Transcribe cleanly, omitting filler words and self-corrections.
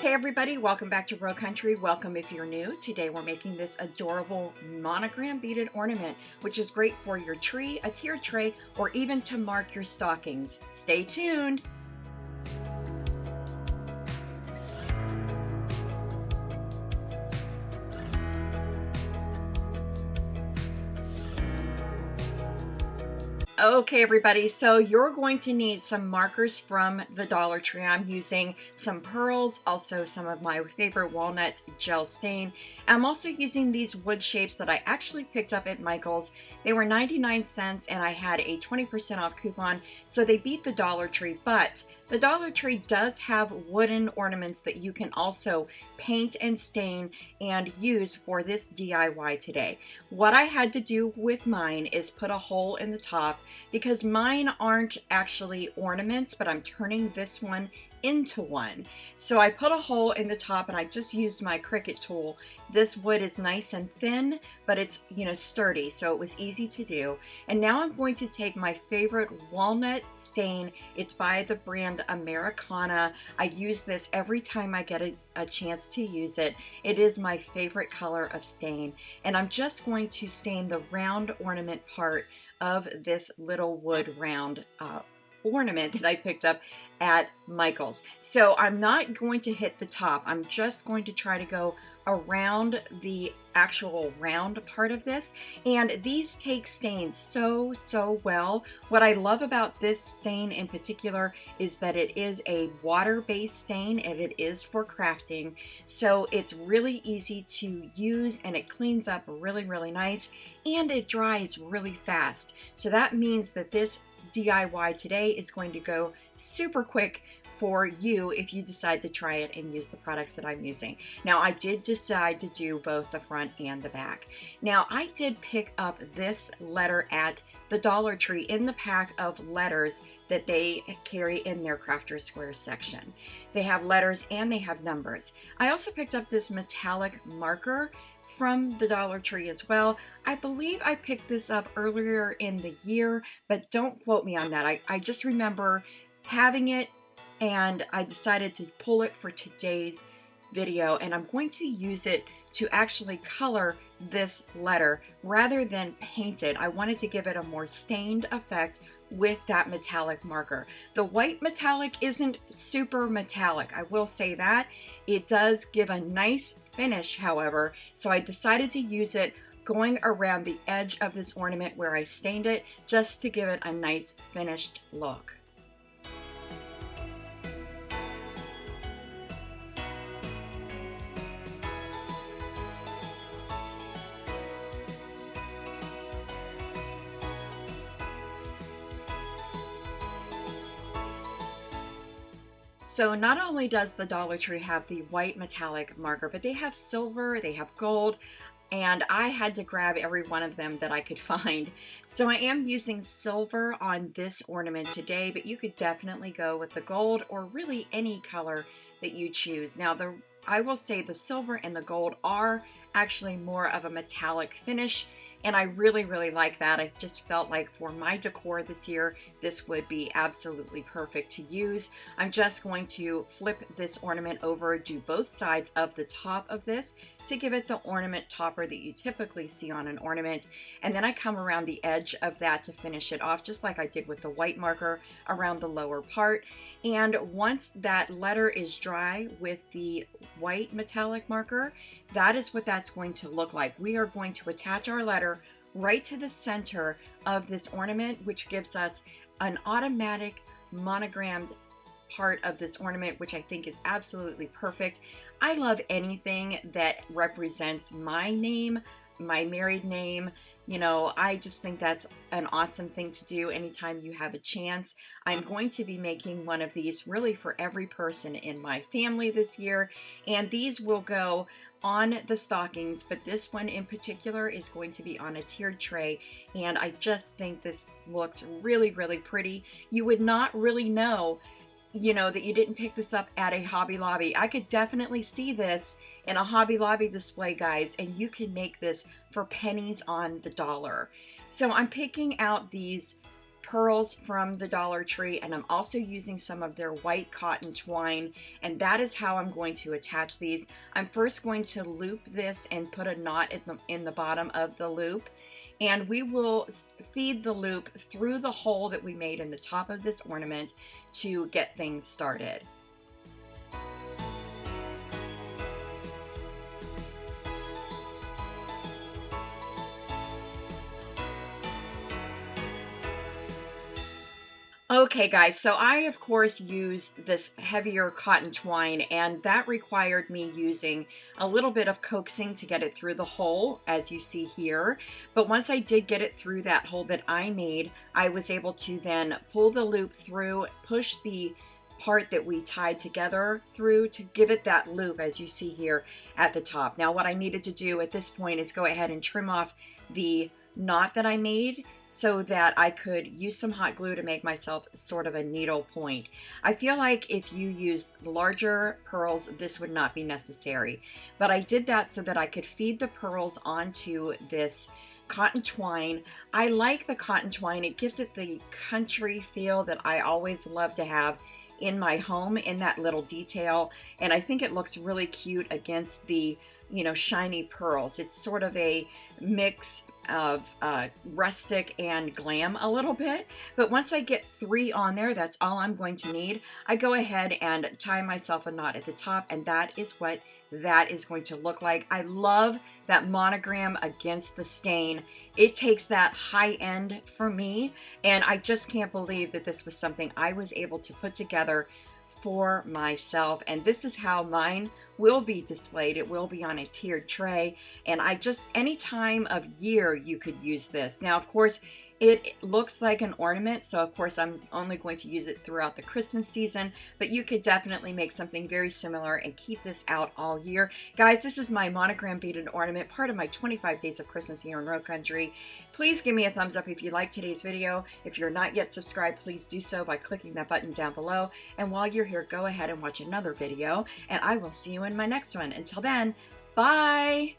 Hey everybody, welcome back to Row Country. Welcome if you're new. Today we're making this adorable monogram beaded ornament, which is great for your tree, a tiered tray, or even to mark your stockings. Stay tuned. Okay everybody, so you're going to need some markers from the Dollar Tree. I'm using some pearls, also some of my favorite walnut gel stain. I'm also using these wood shapes that I actually picked up at Michael's. They were 99 cents and I had a 20% off coupon, so they beat the Dollar Tree, but the Dollar Tree does have wooden ornaments that you can also paint and stain and use for this DIY today. What I had to do with mine is put a hole in the top because mine aren't actually ornaments, but I'm turning this one into one. So I put a hole in the top and I just used my Cricut tool. This wood is nice and thin, but it's, sturdy, so it was easy to do. And now I'm going to take my favorite walnut stain. It's by the brand Americana. I use this every time I get a chance to use it. It is my favorite color of stain. And I'm just going to stain the round ornament part of this little wood round ornament that I picked up at Michael's. So I'm not going to hit the top. I'm just going to try to go around the actual round part of this. And these take stains so well. What I love about this stain in particular is that it is a water-based stain and it is for crafting. So it's really easy to use and it cleans up really nice and it dries really fast. So that means that this DIY today is going to go super quick for you if you decide to try it and use the products that I'm using. Now I did decide to do both the front and the back. Now I did pick up this letter at the Dollar Tree in the pack of letters that they carry in their Crafter Squares section. They have letters and they have numbers. I also picked up this metallic marker from the Dollar Tree as well. I believe I picked this up earlier in the year, but don't quote me on that. I just remember having it and I decided to pull it for today's video, and I'm going to use it to actually color this letter rather than paint it. I wanted to give it a more stained effect with that metallic marker. The white metallic isn't super metallic, I will say that. It does give a nice finish, however, so I decided to use it going around the edge of this ornament where I stained it, just to give it a nice finished look. So not only does the Dollar Tree have the white metallic marker, but they have silver, they have gold, and I had to grab every one of them that I could find. So I am using silver on this ornament today, but you could definitely go with the gold or really any color that you choose. Now I will say the silver and the gold are actually more of a metallic finish, and I really like that. I just felt like for my decor this year, this would be absolutely perfect to use. I'm just going to flip this ornament over, do both sides of the top of this to give it the ornament topper that you typically see on an ornament. And then I come around the edge of that to finish it off, just like I did with the white marker around the lower part. And once that letter is dry with the white metallic marker, that is what that's going to look like. We are going to attach our letter right to the center of this ornament, which gives us an automatic monogrammed part of this ornament, which I think is absolutely perfect. I love anything that represents my name, my married name. I just think that's an awesome thing to do anytime you have a chance. I'm going to be making one of these really for every person in my family this year, and these will go on the stockings, but this one in particular is going to be on a tiered tray, and I just think this looks really pretty. You would not really know that you didn't pick this up at a Hobby Lobby. I could definitely see this in a Hobby Lobby display, guys, and you can make this for pennies on the dollar. So I'm picking out these pearls from the Dollar Tree, and I'm also using some of their white cotton twine, and that is how I'm going to attach these. I'm first going to loop this and put a knot in the bottom of the loop, and we will feed the loop through the hole that we made in the top of this ornament to get things started. Okay guys, so I of course used this heavier cotton twine, and that required me using a little bit of coaxing to get it through the hole, as you see here. But once I did get it through that hole that I made, I was able to then pull the loop through, push the part that we tied together through to give it that loop, as you see here at the top. Now what I needed to do at this point is go ahead and trim off the knot that I made so that I could use some hot glue to make myself sort of a needle point. I feel like if you use larger pearls, this would not be necessary, but I did that so that I could feed the pearls onto this cotton twine. I like the cotton twine. It gives it the country feel that I always love to have in my home, in that little detail, and I think it looks really cute against the shiny pearls. It's sort of a mix of rustic and glam a little bit, but once I get 3 on there, that's all I'm going to need. I go ahead and tie myself a knot at the top, and that is what that is going to look like. I love that monogram against the stain. It takes that high end for me, and I just can't believe that this was something I was able to put together for myself, and this is how mine will be displayed. It will be on a tiered tray, and any time of year you could use this. Now of course it looks like an ornament, so of course I'm only going to use it throughout the Christmas season, but you could definitely make something very similar and keep this out all year. Guys, this is my monogram beaded ornament, part of my 25 days of Christmas here in Row Country. Please give me a thumbs up if you liked today's video. If you're not yet subscribed, please do so by clicking that button down below. And while you're here, go ahead and watch another video, and I will see you in my next one. Until then, bye!